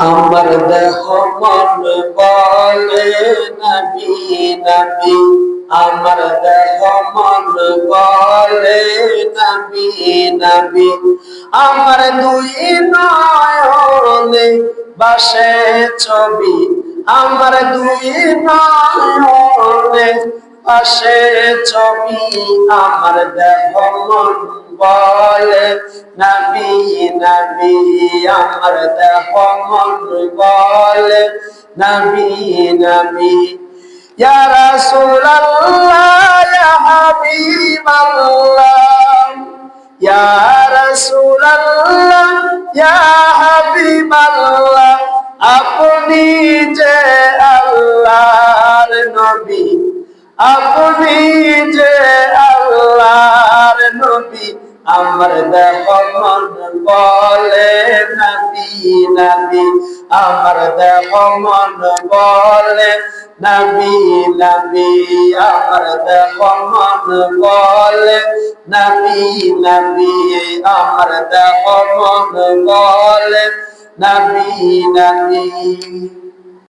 আমার দেহ মন বলে নবী নবী, আমার দেহ মন বলে নবী নবী, আমার দুই নয়নে বাসে ছবি, আমার দুই নয়নে বাসে ছবি, আমার দেহ মন বলে নবী নবী, আমার দেহ মন বলে নবী নবী। ইয়া রাসূলুল্লাহ ইয়া হাবিবাল্লাহ, ইয়া রাসূলুল্লাহ ইয়া হাবিবাল্লাহ, আপনি যে আল্লাহর নবী, আপনি যে আল্লাহর নবী, আমার দেহ মন বলে নবী নবী, আমার দেহ মন বলে নবী নবী, আমার দেহ মন বলে নবী নবী, আমার দেহ মন বলে নবী নবী।